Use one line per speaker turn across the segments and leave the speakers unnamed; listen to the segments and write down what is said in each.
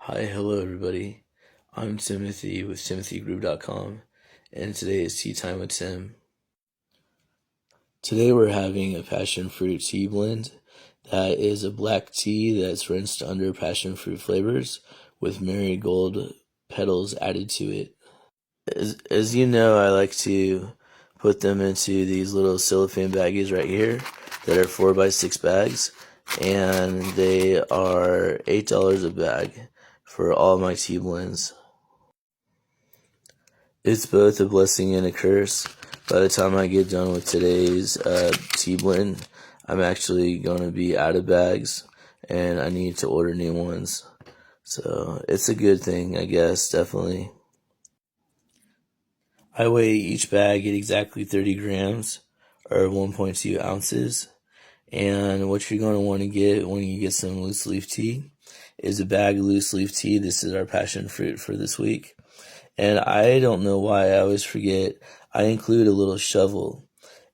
Hi, hello everybody. I'm Timothy with TimothyGroup.com, and today is Tea Time with Tim. Today we're having a passion fruit tea blend. That is a black tea that's rinsed under passion fruit flavors with marigold petals added to it. As you know, I like to put them into these little cellophane baggies right here that are 4x6 bags, and they are $8 a bag for all my tea blends. It's both a blessing and a curse. By the time I get done with today's tea blend, I'm actually going to be out of bags, and I need to order new ones. So it's a good thing, I guess, definitely. I weigh each bag at exactly 30 grams, or 1.2 ounces. And what you're going to want to get when you get some loose leaf tea is a bag of loose leaf tea. This is our passion fruit for this week. And I don't know why I always forget, I include a little shovel.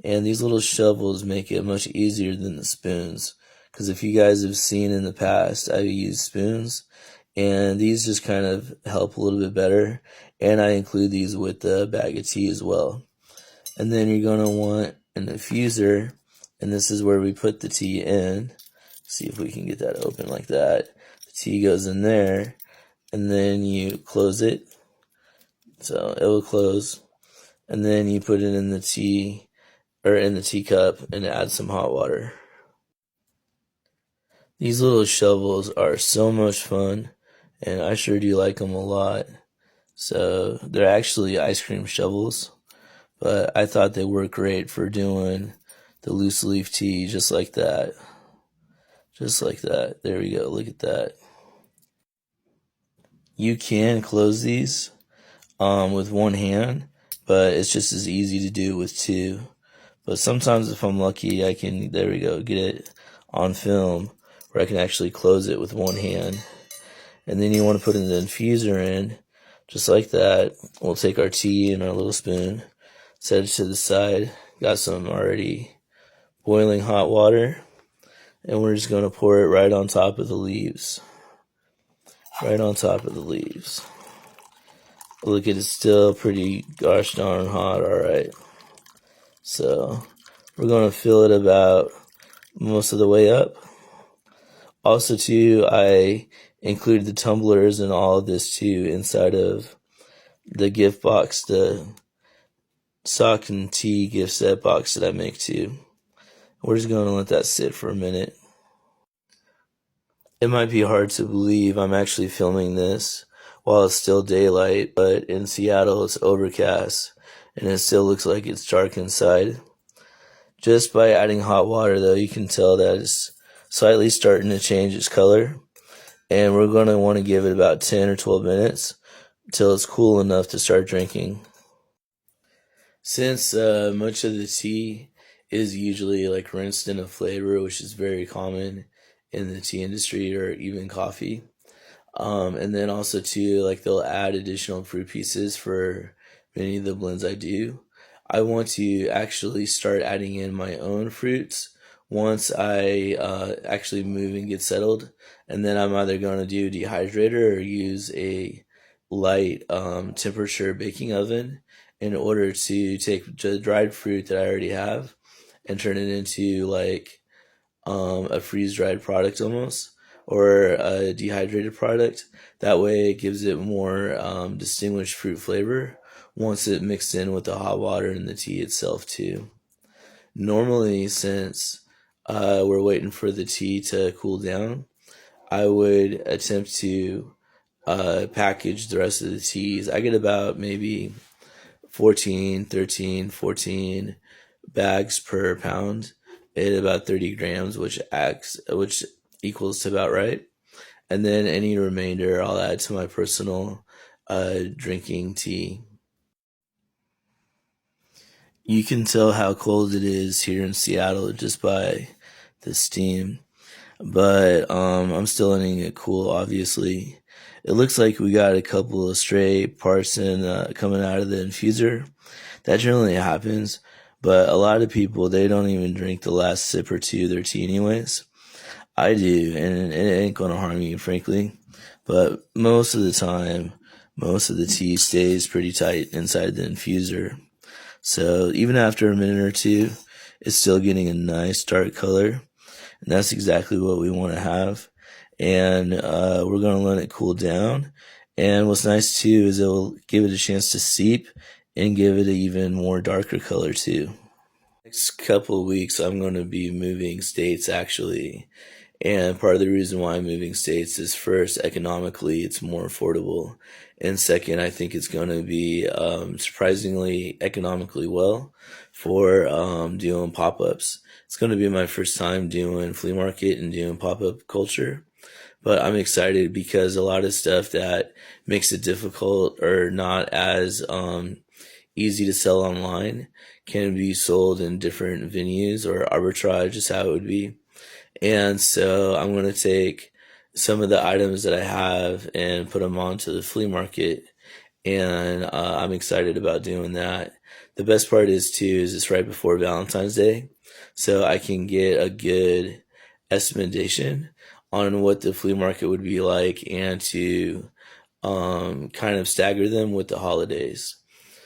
And these little shovels make it much easier than the spoons. Because if you guys have seen in the past, I've used spoons. And these just kind of help a little bit better. And I include these with the bag of tea as well. And then you're going to want an infuser. And this is where we put the tea in. See if we can get that open like that. The tea goes in there. And then you close it. So it will close, and then you put it in the tea, or in the teacup, and add some hot water. These little shovels are so much fun, and I sure do like them a lot. So they're actually ice cream shovels, but I thought they work great for doing the loose leaf tea just like that. Just like that. There we go. Look at that. You can close these with one hand, but it's just as easy to do with two. But sometimes if I'm lucky, I can, there we go, get it on film where I can actually close it with one hand. And then you want to put in the infuser in, just like that. We'll take our tea and our little spoon, set it to the side. Got some already boiling hot water, and we're just going to pour it right on top of the leaves. Right on top of the leaves. Look, it's still pretty gosh darn hot, alright. So, we're going to fill it about most of the way up. Also, too, I included the tumblers and all of this, too, inside of the gift box, the sock and tea gift set box that I make, too. We're just going to let that sit for a minute. It might be hard to believe I'm actually filming this while it's still daylight, but in Seattle it's overcast, and it still looks like it's dark inside. Just by adding hot water, though, you can tell that it's slightly starting to change its color, and we're going to want to give it about 10 or 12 minutes until it's cool enough to start drinking. Since much of the tea is usually like rinsed in a flavor, which is very common in the tea industry or even coffee, and then also too, like they'll add additional fruit pieces for many of the blends I do. I want to actually start adding in my own fruits once I actually move and get settled, and then I'm either going to do a dehydrator or use a light temperature baking oven in order to take the dried fruit that I already have and turn it into like a freeze-dried product almost, or a dehydrated product. That way it gives it more distinguished fruit flavor once it mixed in with the hot water and the tea itself too. Normally, since we're waiting for the tea to cool down, I would attempt to package the rest of the teas. I get about maybe 14, 13, 14 bags per pound at about 30 grams, which equals to about right. And then any remainder I'll add to my personal drinking tea. You can tell how cold it is here in Seattle just by the steam, but I'm still letting it cool, obviously. It looks like we got a couple of stray parts coming out of the infuser. That generally happens, but a lot of people, they don't even drink the last sip or two of their tea anyways. I do, and it ain't gonna harm you, frankly. But most of the time, most of the tea stays pretty tight inside the infuser. So even after a minute or two, it's still getting a nice dark color. And that's exactly what we want to have. And we're going to let it cool down. And what's nice too is it'll give it a chance to seep and give it an even more darker color too. Next couple of weeks, I'm going to be moving states actually. And part of the reason why I'm moving states is first, economically, it's more affordable. And second, I think it's going to be surprisingly economically well for doing pop ups. It's going to be my first time doing flea market and doing pop up culture. But I'm excited because a lot of stuff that makes it difficult or not as easy to sell online can be sold in different venues, or arbitrage is how it would be. And so I'm going to take some of the items that I have and put them onto the flea market. And I'm excited about doing that. The best part is too, is it's right before Valentine's Day. So I can get a good estimation on what the flea market would be like and to kind of stagger them with the holidays.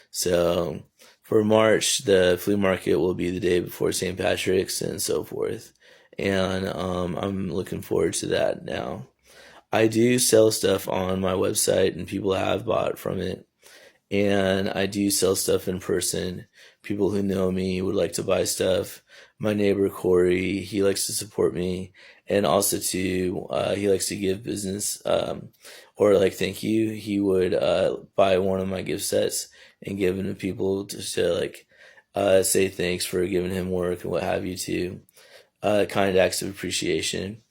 So for March, the flea market will be the day before St. Patrick's and so forth. And I'm looking forward to that now. I do sell stuff on my website and people have bought from it. And I do sell stuff in person. People who know me would like to buy stuff. My neighbor Corey, he likes to support me, and also too, he likes to give business or like thank you. He would buy one of my gift sets and give them to people to like say thanks for giving him work and what have you too. Kind acts of appreciation.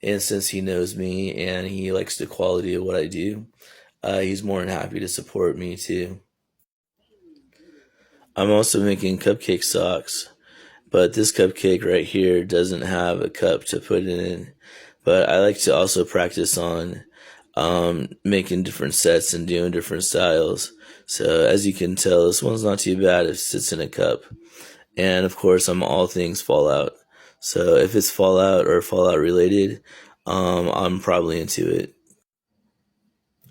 And since he knows me and he likes the quality of what I do, he's more than happy to support me too. I'm also making cupcake socks, but this cupcake right here doesn't have a cup to put it in. But I like to also practice on making different sets and doing different styles. So as you can tell, this one's not too bad if it sits in a cup. And of course, I'm all things Fallout. So if it's Fallout or Fallout related, I'm probably into it.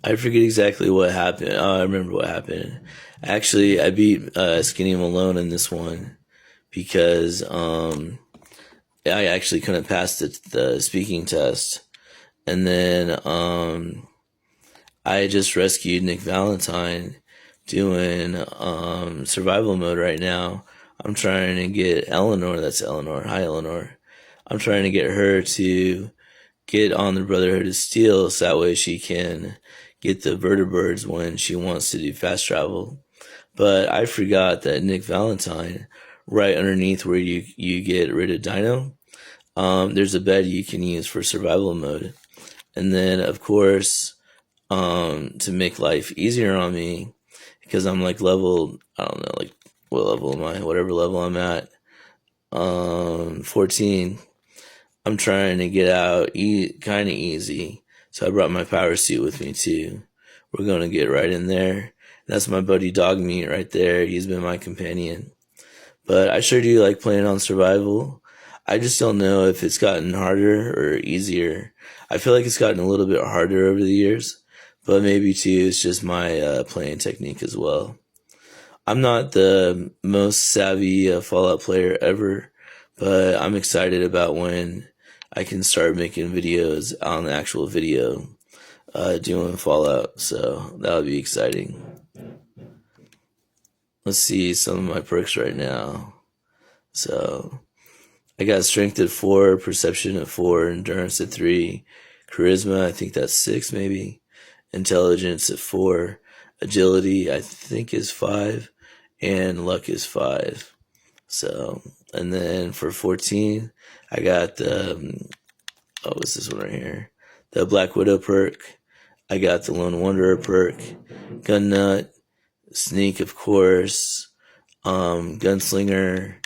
I forget exactly what happened. Oh, I remember what happened. Actually, I beat Skinny Malone in this one because I actually couldn't pass the speaking test. And then I just rescued Nick Valentine doing survival mode right now. I'm trying to get Eleanor, that's Eleanor. Hi, Eleanor. I'm trying to get her to get on the Brotherhood of Steel so that way she can get the vertibirds when she wants to do fast travel. But I forgot that Nick Valentine, right underneath where you get rid of Dino, there's a bed you can use for survival mode. And then, of course, to make life easier on me, because I'm like level, I don't know, like what level am I? Whatever level I'm at, 14. I'm trying to get out kind of easy. So I brought my power suit with me too. We're going to get right in there. That's my buddy Dog Meat right there. He's been my companion. But I sure do like playing on survival. I just don't know if it's gotten harder or easier. I feel like it's gotten a little bit harder over the years, but maybe too it's just my playing technique as well. I'm not the most savvy Fallout player ever, but I'm excited about when I can start making videos on the actual video doing Fallout, so that would be exciting. Let's see some of my perks right now. So I got strength at 4, perception at 4, endurance at 3, charisma, I think that's 6 maybe, intelligence at 4, agility I think is 5, and luck is 5. So, and then for 14, I got the, what's this one right here? The Black Widow perk. I got the Lone Wanderer perk, Gun Nut, Sneak, of course, Gunslinger,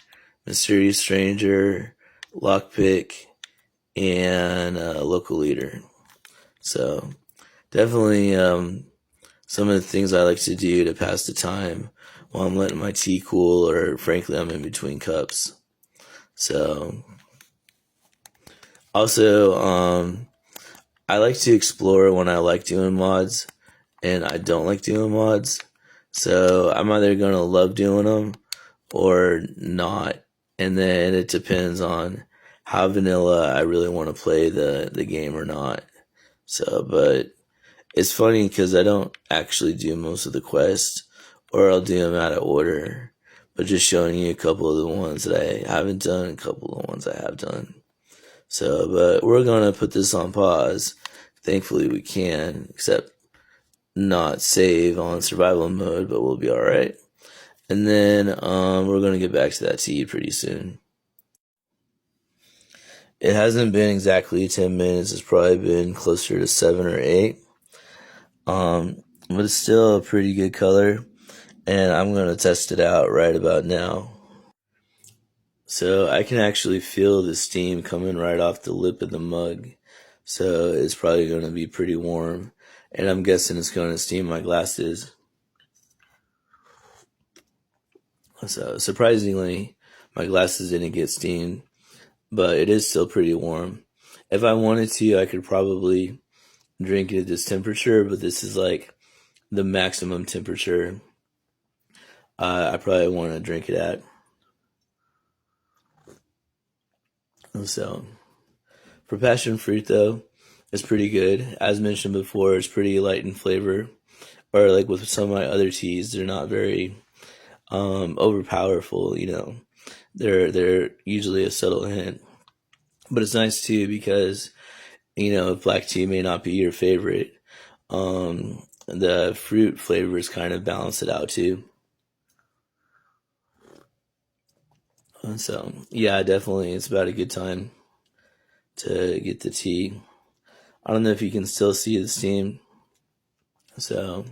Mysterious Stranger, Lockpick, and Local Leader. So definitely some of the things I like to do to pass the time while I'm letting my tea cool, or frankly I'm in between cups. So Also, I like to explore when I like doing mods and I don't like doing mods. So I'm either gonna love doing them or not, and then it depends on how vanilla I really want to play the game or not. So, but it's funny because I don't actually do most of the quests, or I'll do them out of order. But just showing you a couple of the ones that I haven't done, a couple of the ones I have done. So, but we're gonna put this on pause. Thankfully, we can, except not save on survival mode, but we'll be all right. And then we're gonna get back to that tea pretty soon. It hasn't been exactly 10 minutes. It's probably been closer to 7 or 8. But it's still a pretty good color, and I'm gonna test it out right about now. So I can actually feel the steam coming right off the lip of the mug. So it's probably gonna be pretty warm, and I'm guessing it's gonna steam my glasses. So surprisingly, my glasses didn't get steamed, but it is still pretty warm. If I wanted to, I could probably drink it at this temperature, but this is like the maximum temperature I probably want to drink it at. So for passion fruit though, it's pretty good. As mentioned before, it's pretty light in flavor. Or like with some of my other teas, they're not very overpowerful. They're usually a subtle hint. But it's nice too because if black tea may not be your favorite, the fruit flavors kind of balance it out too. And so yeah, definitely, it's about a good time to get the tea. I don't know if you can still see the steam. So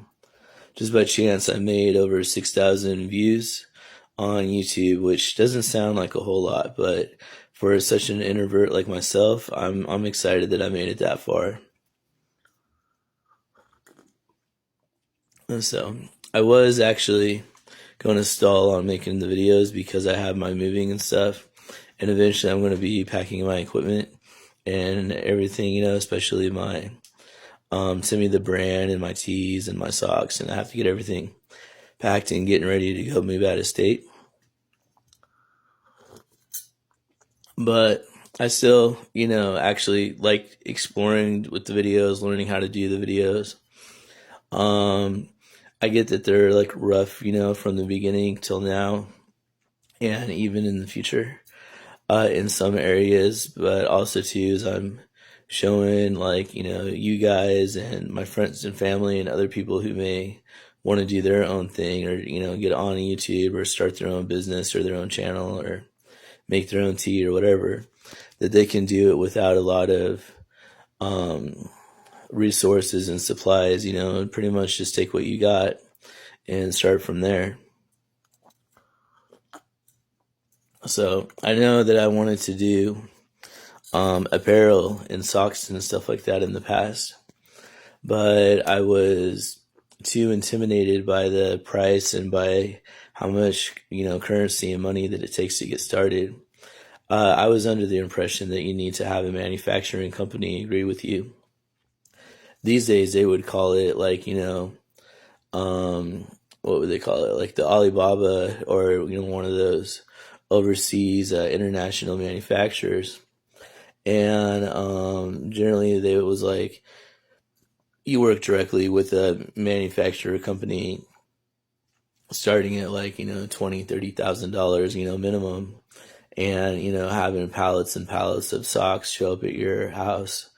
just by chance, I made over 6,000 views on YouTube, which doesn't sound like a whole lot, but for such an introvert like myself, I'm excited that I made it that far. And so I was actually going to stall on making the videos because I have my moving and stuff, and eventually I'm going to be packing my equipment and everything, especially my Timmy the brand and my tees and my socks, and I have to get everything packed and getting ready to go move out of state. But I still, actually like exploring with the videos, learning how to do the videos. I get that they're like rough, from the beginning till now, and even in the future, in some areas. But also too, as I'm showing like you guys and my friends and family and other people who may want to do their own thing, or get on YouTube or start their own business or their own channel or make their own tea or whatever, that they can do it without a lot of resources and supplies, and pretty much just take what you got and start from there. So I know that I wanted to do apparel and socks and stuff like that in the past, but I was too intimidated by the price and by how much currency and money that it takes to get started. I was under the impression that you need to have a manufacturing company agree with you. These days they would call it like what would they call it, like the Alibaba, or one of those overseas international manufacturers. And generally they was like you work directly with a manufacturer company starting at like $20,000-$30,000 minimum, and having pallets and pallets of socks show up at your house,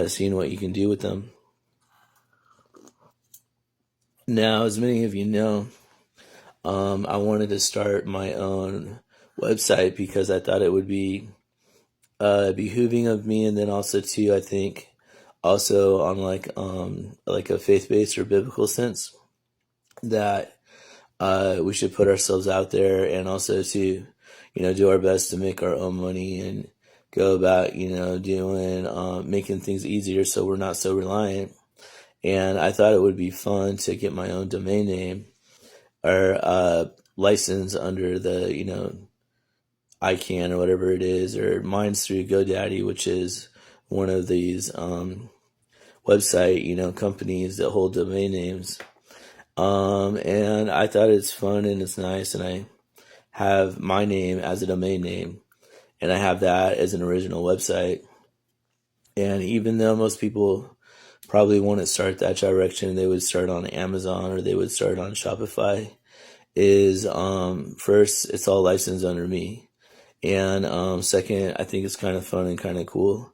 seeing what you can do with them. Now, as many of you know, I wanted to start my own website because I thought it would be behooving of me, and then also too, I think also on like a faith-based or biblical sense, that we should put ourselves out there, and also to do our best to make our own money and go about doing making things easier so we're not so reliant. And I thought it would be fun to get my own domain name or license under the iCan or whatever it is, or mine's through GoDaddy, which is one of these website, companies that hold domain names. And I thought it's fun and it's nice, and I have my name as a domain name, and I have that as an original website. And even though most people probably wouldn't start that direction, they would start on Amazon or they would start on Shopify. Is first, it's all licensed under me, and second, I think it's kind of fun and kind of cool,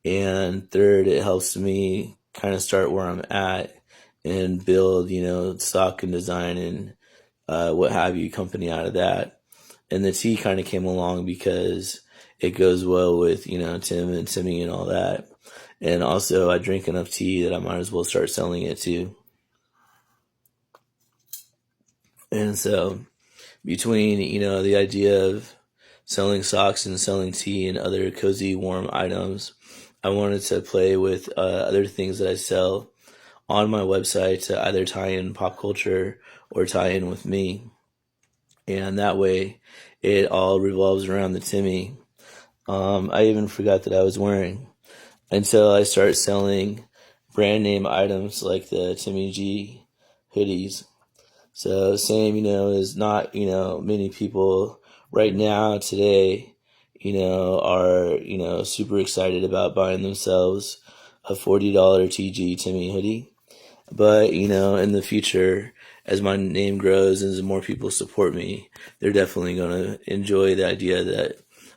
and third, it helps me kind of start where I'm at and build, stock and design and what have you, company out of that. And the tea kind of came along because it goes well with, Tim and Timmy and all that. And also, I drink enough tea that I might as well start selling it too. And so, between, the idea of selling socks and selling tea and other cozy, warm items, I wanted to play with other things that I sell on my website to either tie in pop culture or tie in with me. And that way, it all revolves around the Timmy. I even forgot that I was wearing until I start selling brand name items like the Timmy G hoodies. So same, is not, many people right now today, are, super excited about buying themselves a $40 TG Timmy hoodie. But, in the future, as my name grows and as more people support me, they're definitely going to enjoy the idea that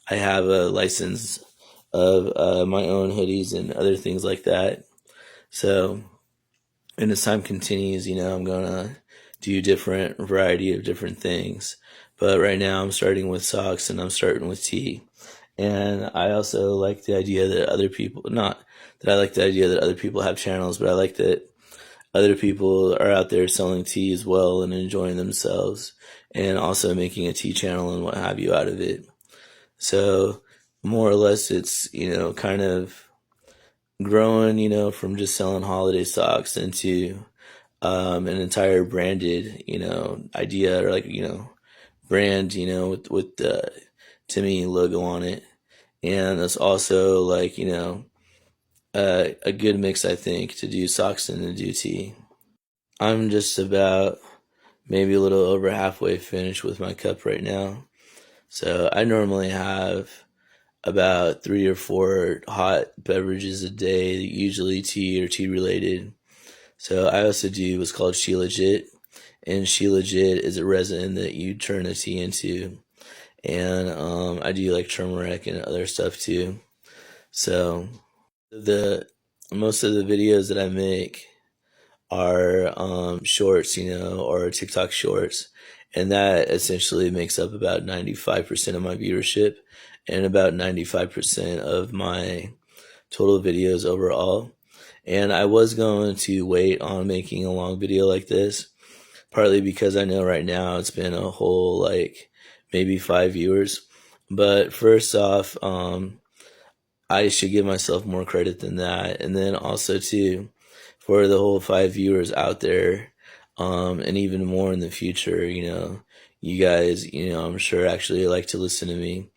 I have a license of my own hoodies and other things like that. So, and as time continues, I'm going to do different variety of different things. But right now I'm starting with socks and I'm starting with tea. And I also like the idea that other people, not that I like the idea that other people have channels, but I like that other people are out there selling tea as well and enjoying themselves and also making a tea channel and what have you out of it. So more or less it's, kind of growing, from just selling holiday socks into an entire branded, idea or like, brand, with the Timmy logo on it. And it's also like, a good mix, I think, to do socks and to do tea. I'm just about maybe a little over halfway finished with my cup right now. So I normally have about 3 or 4 hot beverages a day, usually tea or tea related. So I also do what's called She Legit, and She Legit is a resin that you turn a tea into, and I do like turmeric and other stuff too. So the most of the videos that I make are shorts, or TikTok shorts, and that essentially makes up about 95% of my viewership and about 95% of my total videos overall. And I was going to wait on making a long video like this, partly because I know right now it's been a whole like maybe 5 viewers. But first off, I should give myself more credit than that. And then also too, for the whole 5 viewers out there, and even more in the future, you guys, I'm sure actually like to listen to me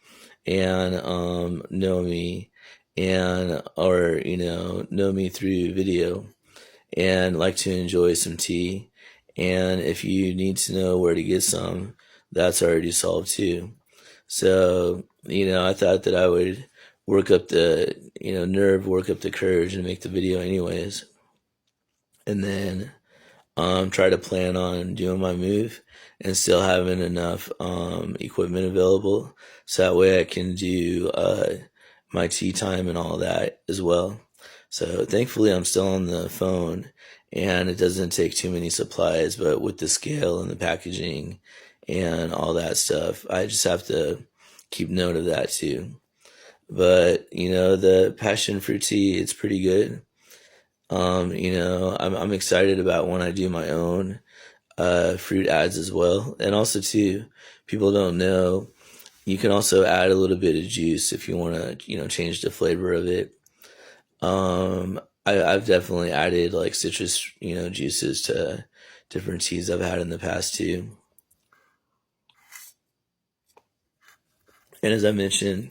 and know me and or know me through video and like to enjoy some tea. And if you need to know where to get some, that's already solved too. So, I thought that I would work up the, nerve, work up the courage and make the video anyways. And then try to plan on doing my move and still having enough equipment available so that way I can do my tea time and all that as well. So thankfully I'm still on the phone and it doesn't take too many supplies, but with the scale and the packaging and all that stuff, I just have to keep note of that too. But the passion for tea, it's pretty good. I'm excited about when I do my own fruit ads as well. And also too, people don't know, you can also add a little bit of juice if you want to, change the flavor of it. I've definitely added like citrus, juices to different teas I've had in the past too. And as I mentioned,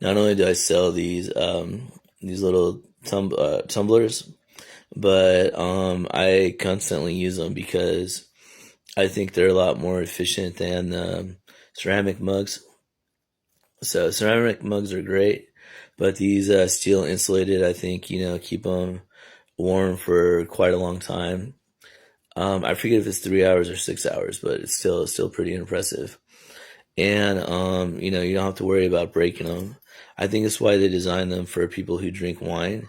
not only do I sell these little tumblers, but I constantly use them because I think they're a lot more efficient than ceramic mugs. So ceramic mugs are great, but these steel insulated, I think, keep them warm for quite a long time. I forget if it's 3 hours or 6 hours, but it's still pretty impressive. And you don't have to worry about breaking them. I think it's why they designed them for people who drink wine,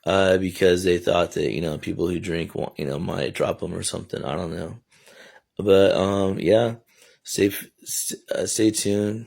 because they thought that people who drink might drop them or something. I don't know, but yeah, stay tuned.